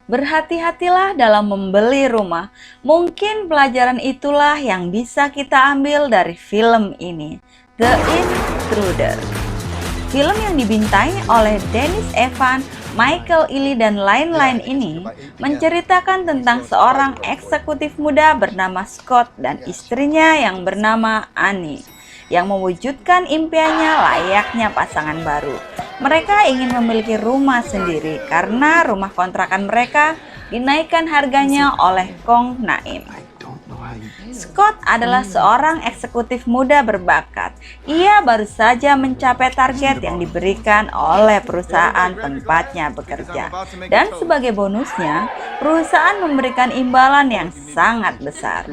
Berhati-hatilah dalam membeli rumah. Mungkin pelajaran itulah yang bisa kita ambil dari film ini, The Intruder. Film yang dibintangi oleh Dennis Evans, Michael Ealy, dan lain-lain ini menceritakan tentang seorang eksekutif muda bernama Scott dan istrinya yang bernama Annie yang mewujudkan impiannya layaknya pasangan baru. Mereka ingin memiliki rumah sendiri karena rumah kontrakan mereka dinaikkan harganya oleh Kong Naim. Scott adalah seorang eksekutif muda berbakat. Ia baru saja mencapai target yang diberikan oleh perusahaan tempatnya bekerja. Dan sebagai bonusnya, perusahaan memberikan imbalan yang sangat besar.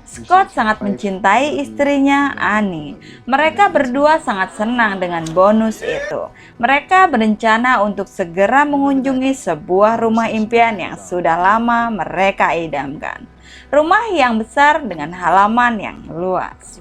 Scott sangat mencintai istrinya, Annie. Mereka berdua sangat senang dengan bonus itu. Mereka berencana untuk segera mengunjungi sebuah rumah impian yang sudah lama mereka idamkan. Rumah yang besar dengan halaman yang luas.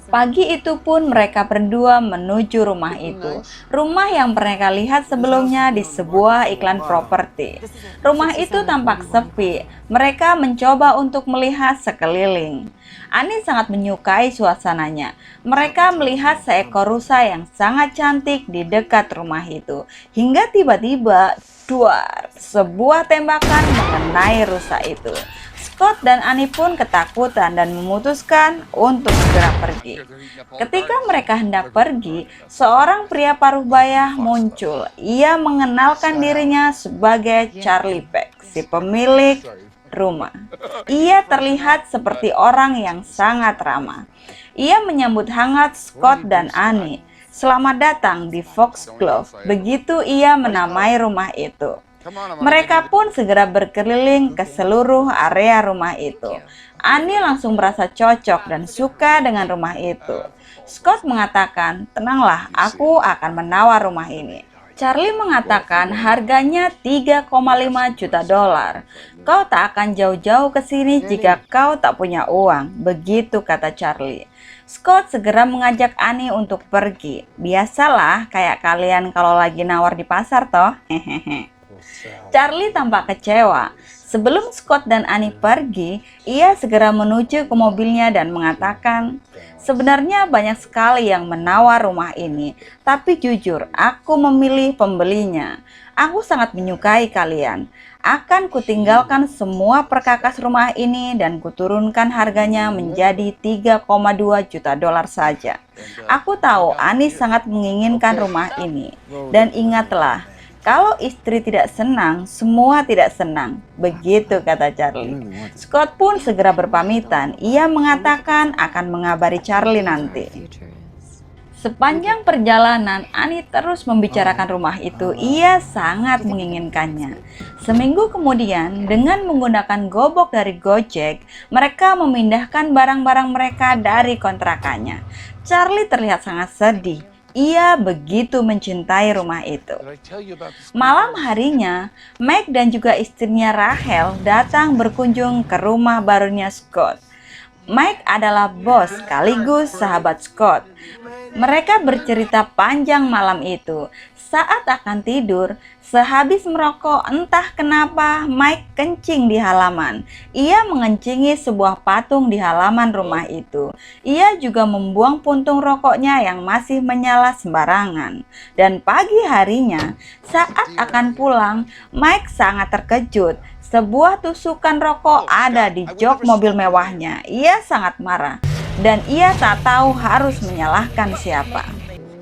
Pagi itu pun mereka berdua menuju rumah itu. Rumah yang mereka lihat sebelumnya di sebuah iklan properti. Rumah itu tampak sepi. Mereka mencoba untuk melihat sekeliling. Annie sangat menyukai suasananya. Mereka melihat seekor rusa yang sangat cantik di dekat rumah itu. Hingga tiba-tiba, duar, sebuah tembakan mengenai rusa itu. Scott dan Annie pun ketakutan dan memutuskan untuk segera pergi. Ketika mereka hendak pergi, seorang pria paruh baya muncul. Ia mengenalkan dirinya sebagai Charlie Peck, si pemilik rumah. Ia terlihat seperti orang yang sangat ramah. Ia menyambut hangat Scott dan Annie. Selamat datang di Foxglove, begitu ia menamai rumah itu. Mereka pun segera berkeliling ke seluruh area rumah itu. Annie langsung merasa cocok dan suka dengan rumah itu. Scott mengatakan, "Tenanglah, aku akan menawar rumah ini." Charlie mengatakan harganya 3,5 juta dolar. "Kau tak akan jauh-jauh ke sini jika kau tak punya uang," begitu kata Charlie. Scott segera mengajak Annie untuk pergi. Biasalah kayak kalian kalau lagi nawar di pasar toh. Hehehe. Charlie tampak kecewa. Sebelum Scott dan Annie pergi, ia segera menuju ke mobilnya dan mengatakan, "Sebenarnya banyak sekali yang menawar rumah ini, tapi jujur, aku memilih pembelinya. Aku sangat menyukai kalian. Akan kutinggalkan semua perkakas rumah ini dan kuturunkan harganya menjadi 3,2 juta dolar saja. Aku tahu Annie sangat menginginkan rumah ini. Dan ingatlah, kalau istri tidak senang, semua tidak senang," begitu kata Charlie. Scott pun segera berpamitan. Ia mengatakan akan mengabari Charlie nanti. Sepanjang perjalanan, Annie terus membicarakan rumah itu. Ia sangat menginginkannya. Seminggu kemudian, dengan menggunakan gobok dari Gojek, mereka memindahkan barang-barang mereka dari kontrakannya. Charlie terlihat sangat sedih. Ia begitu mencintai rumah itu. Malam harinya, Meg dan juga istrinya Rachel datang berkunjung ke rumah barunya Scott. Mike adalah bos sekaligus sahabat Scott. Mereka bercerita panjang malam itu. Saat akan tidur, sehabis merokok, entah kenapa Mike kencing di halaman. Ia mengencingi sebuah patung di halaman rumah itu. Ia juga membuang puntung rokoknya yang masih menyala sembarangan. Dan pagi harinya, saat akan pulang, Mike sangat terkejut. Sebuah tusukan rokok ada di jok mobil mewahnya. Ia sangat marah dan ia tak tahu harus menyalahkan siapa.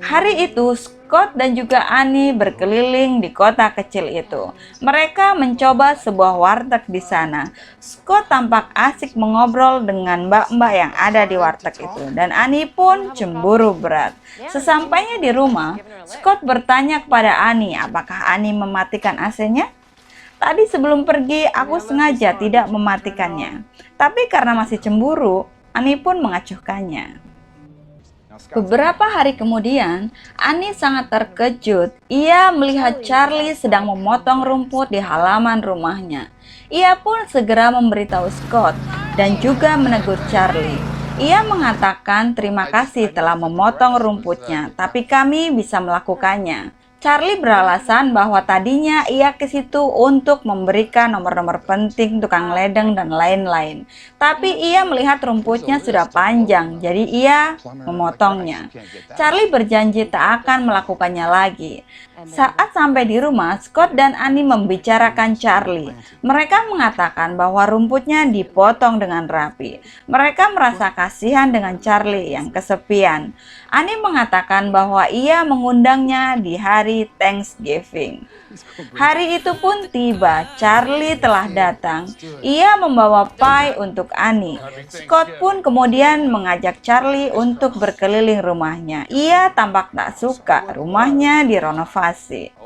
Hari itu, Scott dan juga Annie berkeliling di kota kecil itu. Mereka mencoba sebuah warteg di sana. Scott tampak asik mengobrol dengan mbak-mbak yang ada di warteg itu. Dan Annie pun cemburu berat. Sesampainya di rumah, Scott bertanya kepada Annie apakah Annie mematikan AC-nya. "Tadi sebelum pergi, aku sengaja tidak mematikannya." Tapi karena masih cemburu, Annie pun mengacuhkannya. Beberapa hari kemudian, Annie sangat terkejut. Ia melihat Charlie sedang memotong rumput di halaman rumahnya. Ia pun segera memberitahu Scott dan juga menegur Charlie. Ia mengatakan terima kasih telah memotong rumputnya, tapi kami bisa melakukannya. Charlie beralasan bahwa tadinya ia ke situ untuk memberikan nomor-nomor penting tukang ledeng dan lain-lain. Tapi ia melihat rumputnya sudah panjang, jadi ia memotongnya. Charlie berjanji tak akan melakukannya lagi. Saat sampai di rumah, Scott dan Annie membicarakan Charlie. Mereka mengatakan bahwa rumputnya dipotong dengan rapi. Mereka merasa kasihan dengan Charlie yang kesepian. Annie mengatakan bahwa ia mengundangnya di hari Thanksgiving. Hari itu pun tiba, Charlie telah datang. Ia membawa pie untuk Annie. Scott pun kemudian mengajak Charlie untuk berkeliling rumahnya. Ia tampak tak suka rumahnya direnovasi.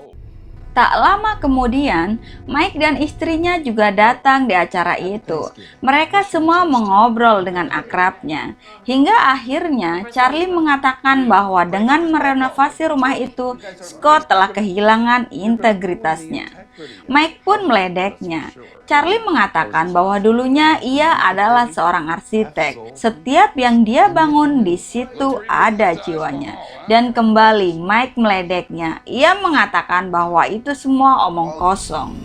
Tak lama kemudian, Mike dan istrinya juga datang di acara itu. Mereka semua mengobrol dengan akrabnya. Hingga akhirnya Charlie mengatakan bahwa dengan merenovasi rumah itu, Scott telah kehilangan integritasnya. Mike pun meledeknya. Charlie mengatakan bahwa dulunya ia adalah seorang arsitek. Setiap yang dia bangun di situ ada jiwanya. Dan kembali Mike meledeknya. Ia mengatakan bahwa itu semua omong kosong.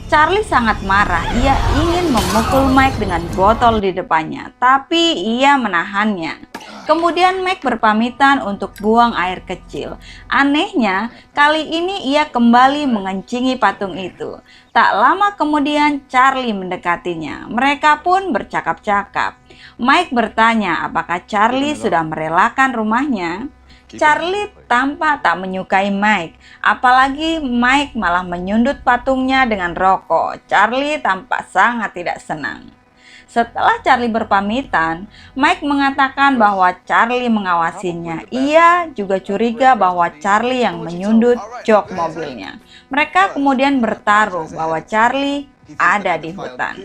Charlie sangat marah. Ia ingin memukul Mike dengan botol di depannya, tapi ia menahannya. Kemudian Mike berpamitan untuk buang air kecil. Anehnya, kali ini ia kembali mengencingi patung itu. Tak lama kemudian Charlie mendekatinya. Mereka pun bercakap-cakap. Mike bertanya apakah Charlie sudah merelakan rumahnya. Charlie tampak tak menyukai Mike, apalagi Mike malah menyundut patungnya dengan rokok. Charlie tampak sangat tidak senang. Setelah Charlie berpamitan, Mike mengatakan bahwa Charlie mengawasinya. Ia juga curiga bahwa Charlie yang menyundut jok mobilnya. Mereka kemudian bertaruh bahwa Charlie ada di hutan.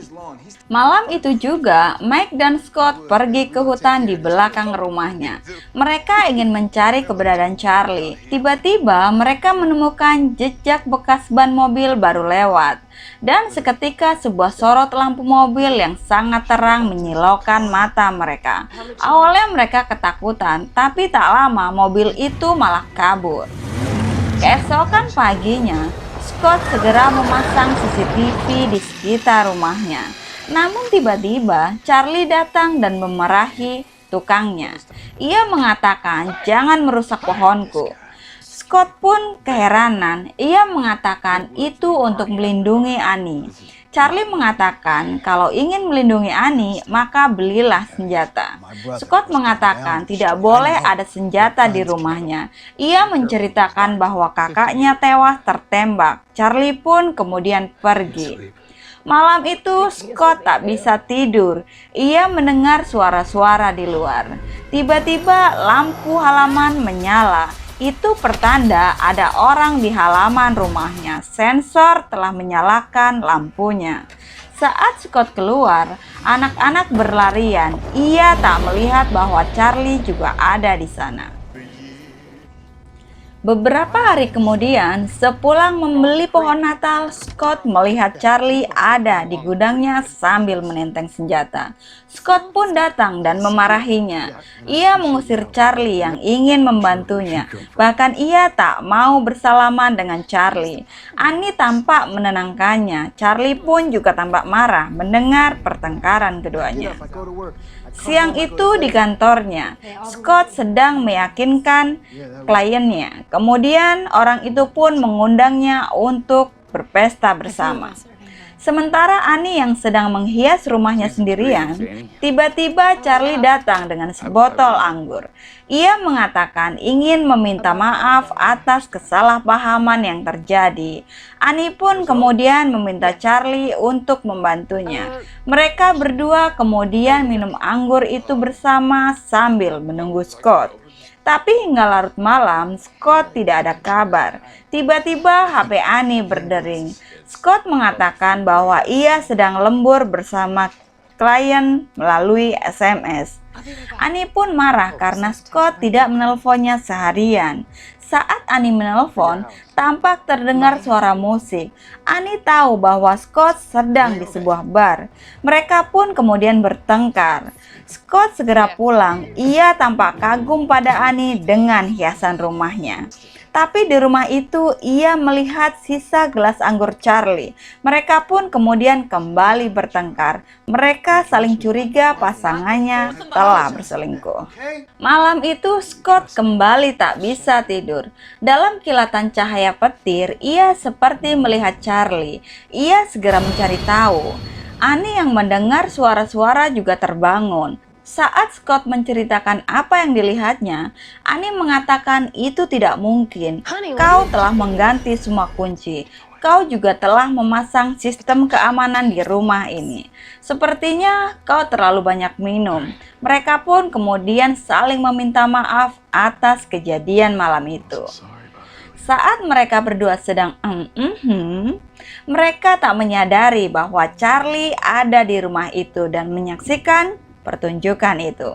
Malam itu juga, Mike dan Scott pergi ke hutan di belakang rumahnya. Mereka ingin mencari keberadaan Charlie. Tiba-tiba mereka menemukan jejak bekas ban mobil baru lewat. Dan seketika sebuah sorot lampu mobil yang sangat terang menyilaukan mata mereka. Awalnya mereka ketakutan, tapi tak lama mobil itu malah kabur. Keesokan paginya, Scott segera memasang CCTV di sekitar rumahnya. Namun tiba-tiba Charlie datang dan memarahi tukangnya. Ia mengatakan, "Jangan merusak pohonku." Scott pun keheranan. Ia mengatakan itu untuk melindungi Annie. Charlie mengatakan kalau ingin melindungi Annie, maka belilah senjata. Scott mengatakan tidak boleh ada senjata di rumahnya. Ia menceritakan bahwa kakaknya tewas tertembak. Charlie pun kemudian pergi. Malam itu Scott tak bisa tidur. Ia mendengar suara-suara di luar. Tiba-tiba lampu halaman menyala. Itu pertanda ada orang di halaman rumahnya. Sensor telah menyalakan lampunya. Saat Scott keluar, anak-anak berlarian. Ia tak melihat bahwa Charlie juga ada di sana. Beberapa hari kemudian, sepulang membeli pohon Natal, Scott melihat Charlie ada di gudangnya sambil menenteng senjata. Scott pun datang dan memarahinya. Ia mengusir Charlie yang ingin membantunya. Bahkan ia tak mau bersalaman dengan Charlie. Annie tampak menenangkannya. Charlie pun juga tampak marah mendengar pertengkaran keduanya. Siang itu di kantornya, Scott sedang meyakinkan kliennya. Kemudian orang itu pun mengundangnya untuk berpesta bersama. Sementara Annie yang sedang menghias rumahnya sendirian, tiba-tiba Charlie datang dengan sebotol anggur. Ia mengatakan ingin meminta maaf atas kesalahpahaman yang terjadi. Annie pun kemudian meminta Charlie untuk membantunya. Mereka berdua kemudian minum anggur itu bersama sambil menunggu Scott. Tapi hingga larut malam, Scott tidak ada kabar. Tiba-tiba HP Annie berdering. Scott mengatakan bahwa ia sedang lembur bersama klien melalui SMS. Annie pun marah karena Scott tidak menelponnya seharian. Saat Annie menelpon, tampak terdengar suara musik. Annie tahu bahwa Scott sedang di sebuah bar. Mereka pun kemudian bertengkar. Scott segera pulang. Ia tampak kagum pada Annie dengan hiasan rumahnya. Tapi di rumah itu ia melihat sisa gelas anggur Charlie. Mereka pun kemudian kembali bertengkar. Mereka saling curiga pasangannya telah berselingkuh. Malam itu Scott kembali tak bisa tidur. Dalam kilatan cahaya petir, ia seperti melihat Charlie. Ia segera mencari tahu. Annie yang mendengar suara-suara juga terbangun. Saat Scott menceritakan apa yang dilihatnya, Annie mengatakan itu tidak mungkin. Kau telah mengganti semua kunci. Kau juga telah memasang sistem keamanan di rumah ini. Sepertinya kau terlalu banyak minum. Mereka pun kemudian saling meminta maaf atas kejadian malam itu. Saat mereka berdua sedang mereka tak menyadari bahwa Charlie ada di rumah itu dan menyaksikan pertunjukan itu.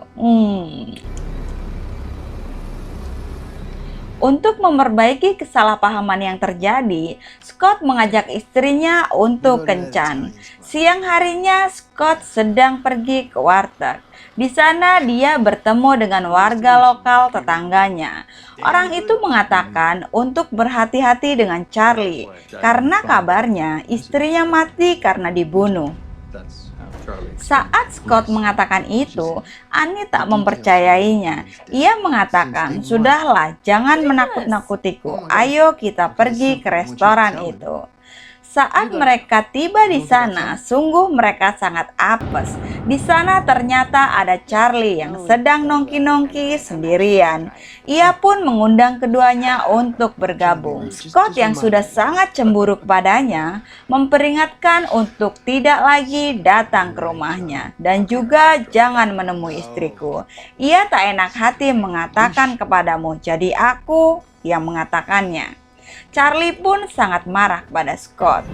Untuk memperbaiki kesalahpahaman yang terjadi, Scott mengajak istrinya untuk kencan. Siang harinya, Scott sedang pergi ke warteg. Di sana dia bertemu dengan warga lokal tetangganya. Orang itu mengatakan untuk berhati-hati dengan Charlie, karena kabarnya istrinya mati karena dibunuh. Saat Scott mengatakan itu, Annie tak mempercayainya. Ia mengatakan, "Sudahlah, jangan menakut-nakutiku. Ayo kita pergi ke restoran itu." Saat mereka tiba di sana, sungguh mereka sangat apes. Di sana ternyata ada Charlie yang sedang nongki-nongki sendirian. Ia pun mengundang keduanya untuk bergabung. Scott yang sudah sangat cemburu kepadanya, memperingatkan untuk tidak lagi datang ke rumahnya. Dan juga jangan menemui istriku. Ia tak enak hati mengatakan kepadamu, jadi aku yang mengatakannya. Charlie pun sangat marah pada Scott.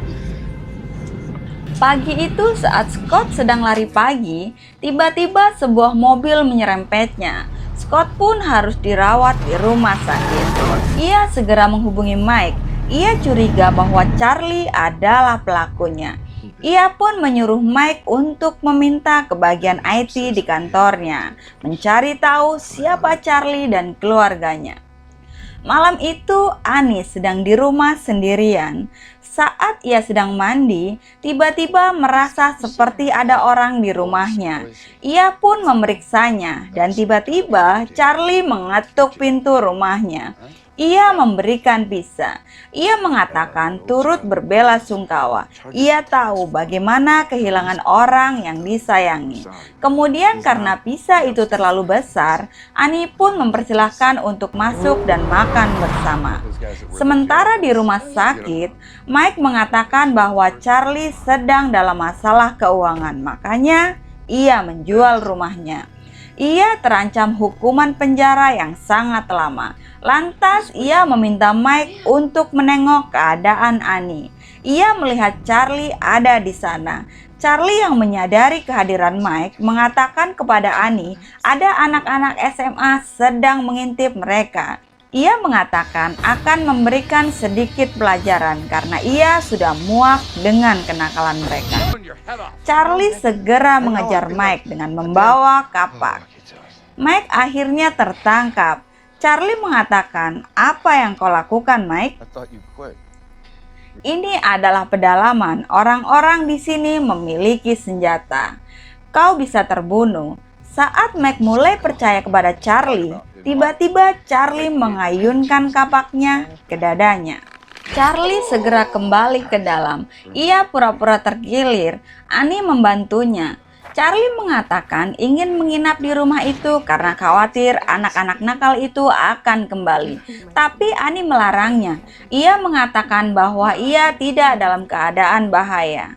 Pagi itu saat Scott sedang lari pagi, tiba-tiba sebuah mobil menyerempetnya. Scott pun harus dirawat di rumah sakit. Ia segera menghubungi Mike. Ia curiga bahwa Charlie adalah pelakunya. Ia pun menyuruh Mike untuk meminta ke bagian IT di kantornya, mencari tahu siapa Charlie dan keluarganya. Malam itu Annie sedang di rumah sendirian. Saat ia sedang mandi, tiba-tiba merasa seperti ada orang di rumahnya. Ia pun memeriksanya dan tiba-tiba Charlie mengetuk pintu rumahnya. Ia memberikan pizza. Ia mengatakan turut berbelasungkawa. Ia tahu bagaimana kehilangan orang yang disayangi. Kemudian karena pizza itu terlalu besar, Annie pun mempersilahkan untuk masuk dan makan bersama. Sementara di rumah sakit, Mike mengatakan bahwa Charlie sedang dalam masalah keuangan. Makanya ia menjual rumahnya. Ia terancam hukuman penjara yang sangat lama. Lantas ia meminta Mike untuk menengok keadaan Annie. Ia melihat Charlie ada di sana. Charlie yang menyadari kehadiran Mike mengatakan kepada Annie ada anak-anak SMA sedang mengintip mereka. Ia mengatakan akan memberikan sedikit pelajaran karena ia sudah muak dengan kenakalan mereka. Charlie segera mengejar Mike dengan membawa kapak. Mike akhirnya tertangkap. Charlie mengatakan, "Apa yang kau lakukan, Mike?" "Ini adalah pedalaman. Orang-orang di sini memiliki senjata. Kau bisa terbunuh." Saat Mike mulai percaya kepada Charlie, tiba-tiba Charlie mengayunkan kapaknya ke dadanya. Charlie segera kembali ke dalam. Ia pura-pura tergilir. Annie membantunya. Charlie mengatakan ingin menginap di rumah itu karena khawatir anak-anak nakal itu akan kembali. Tapi Annie melarangnya. Ia mengatakan bahwa ia tidak dalam keadaan bahaya.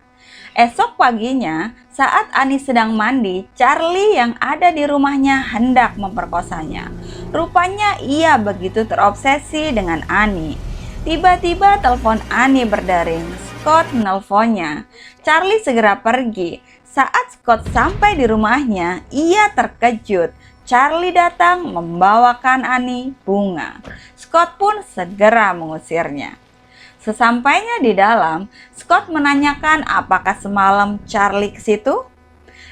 Esok paginya, saat Annie sedang mandi, Charlie yang ada di rumahnya hendak memperkosanya. Rupanya ia begitu terobsesi dengan Annie. Tiba-tiba telepon Annie berdering. Scott menelponnya. Charlie segera pergi. Saat Scott sampai di rumahnya, ia terkejut. Charlie datang membawakan Annie bunga. Scott pun segera mengusirnya. Sesampainya di dalam, Scott menanyakan apakah semalam Charlie ke situ.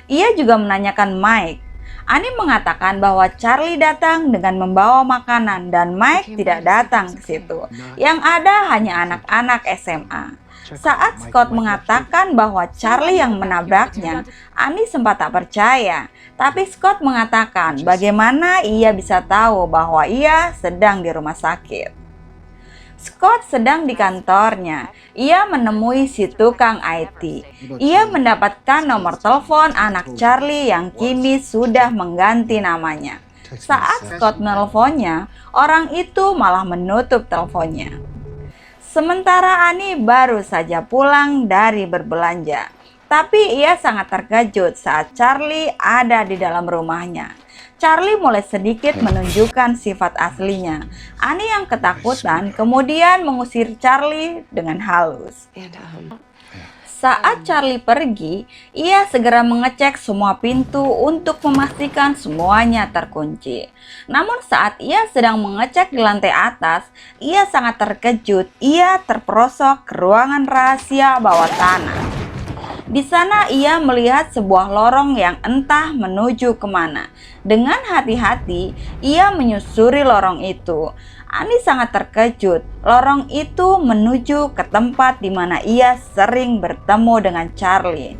Ia juga menanyakan Mike. Annie mengatakan bahwa Charlie datang dengan membawa makanan dan Mike tidak datang ke situ. Yang ada hanya anak-anak SMA. Saat Scott mengatakan bahwa Charlie yang menabraknya, Annie sempat tak percaya. Tapi Scott mengatakan bagaimana ia bisa tahu bahwa ia sedang di rumah sakit. Scott sedang di kantornya. Ia menemui si tukang IT. Ia mendapatkan nomor telepon anak Charlie yang kini sudah mengganti namanya. Saat Scott menelponnya, orang itu malah menutup teleponnya. Sementara Annie baru saja pulang dari berbelanja. Tapi ia sangat terkejut saat Charlie ada di dalam rumahnya. Charlie mulai sedikit menunjukkan sifat aslinya. Annie yang ketakutan kemudian mengusir Charlie dengan halus. Saat Charlie pergi, ia segera mengecek semua pintu untuk memastikan semuanya terkunci. Namun saat ia sedang mengecek di lantai atas, ia sangat terkejut. Ia terperosok ke ruangan rahasia bawah tanah. Di sana ia melihat sebuah lorong yang entah menuju kemana. Dengan hati-hati, ia menyusuri lorong itu. Annie sangat terkejut. Lorong itu menuju ke tempat di mana ia sering bertemu dengan Charlie.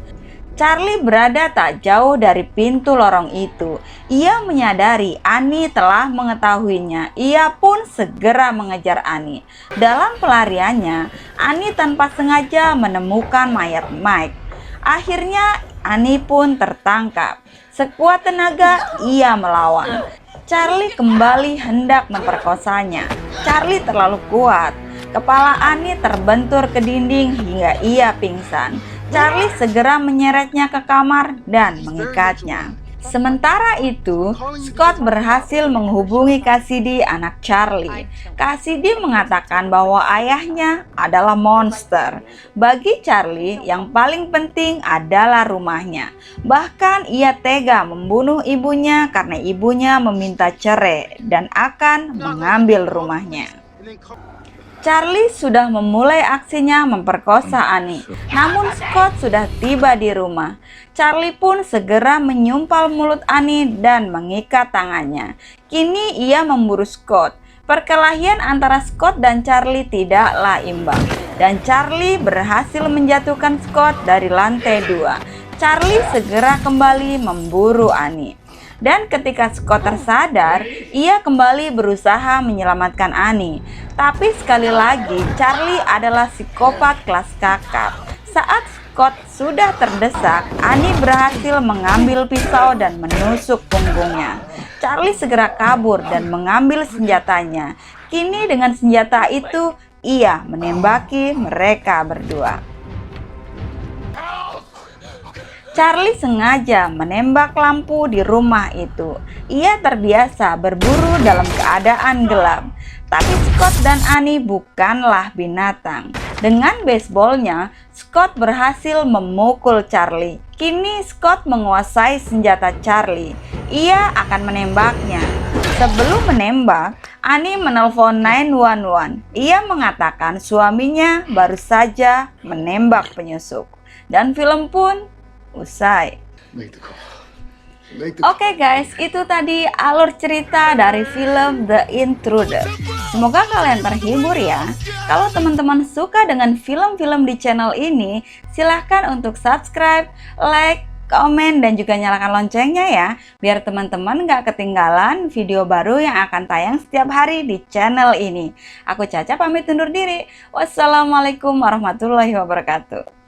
Charlie berada tak jauh dari pintu lorong itu. Ia menyadari Annie telah mengetahuinya. Ia pun segera mengejar Annie. Dalam pelariannya, Annie tanpa sengaja menemukan mayat Mike. Akhirnya Annie pun tertangkap. Sekuat tenaga ia melawan. Charlie kembali hendak memperkosanya. Charlie terlalu kuat. Kepala Annie terbentur ke dinding hingga ia pingsan. Charlie segera menyeretnya ke kamar dan mengikatnya. Sementara itu, Scott berhasil menghubungi Cassidy, anak Charlie. Cassidy mengatakan bahwa ayahnya adalah monster. Bagi Charlie, yang paling penting adalah rumahnya. Bahkan ia tega membunuh ibunya karena ibunya meminta cerai dan akan mengambil rumahnya. Charlie sudah memulai aksinya memperkosa Annie. Namun Scott sudah tiba di rumah. Charlie pun segera menyumpal mulut Annie dan mengikat tangannya. Kini ia memburu Scott. Perkelahian antara Scott dan Charlie tidaklah imbang. Dan Charlie berhasil menjatuhkan Scott dari lantai 2. Charlie segera kembali memburu Annie. Dan ketika Scott tersadar, ia kembali berusaha menyelamatkan Annie. Tapi sekali lagi, Charlie adalah psikopat kelas kakap. Saat Scott sudah terdesak, Annie berhasil mengambil pisau dan menusuk punggungnya. Charlie segera kabur dan mengambil senjatanya. Kini dengan senjata itu, ia menembaki mereka berdua. Charlie sengaja menembak lampu di rumah itu. Ia terbiasa berburu dalam keadaan gelap. Tapi Scott dan Annie bukanlah binatang. Dengan baseballnya, Scott berhasil memukul Charlie. Kini Scott menguasai senjata Charlie. Ia akan menembaknya. Sebelum menembak, Annie menelpon 911. Ia mengatakan suaminya baru saja menembak penyusup. Dan film pun usai. Oke guys, itu tadi alur cerita dari film The Intruder. Semoga kalian terhibur ya. Kalau teman-teman suka dengan film-film di channel ini, silahkan untuk subscribe, like, komen, dan juga nyalakan loncengnya ya. Biar teman-teman gak ketinggalan video baru yang akan tayang setiap hari di channel ini. Aku Caca pamit undur diri. Wassalamualaikum warahmatullahi wabarakatuh.